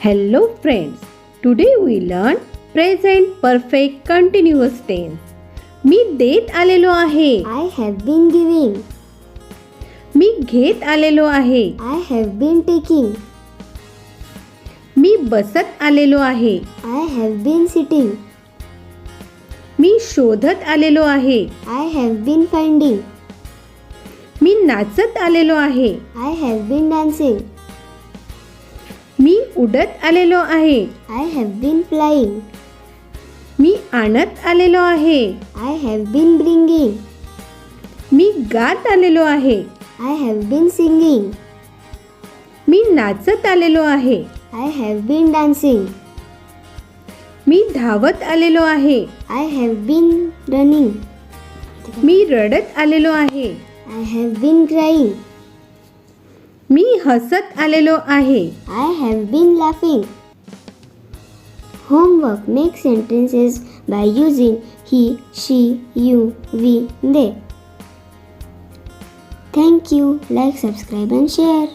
Hello friends, today we learn present perfect continuous tense. मी देत आलेलो आहे. I have been giving. मी घेत आलेलो आहे. I have been taking. मी बसत आलेलो आहे. I have been sitting. मी शोधत आलेलो आहे. I have been finding. मी नाचत आलेलो आहे. I have been dancing. मी उडत आलेलो आहे. I have been flying. मी आणत आलेलो आहे. I have been bringing. मी गात आलेलो आहे. I have been singing. मी नाचत आलेलो आहे. I have been dancing. मी धावत आलेलो आहे. I have been running. मी रडत आलेलो आहे. I have been crying. मी हसत आलेलो आहे. I have been laughing. Homework: make sentences by using he, she, you, we, they. Thank you. Like, subscribe and share.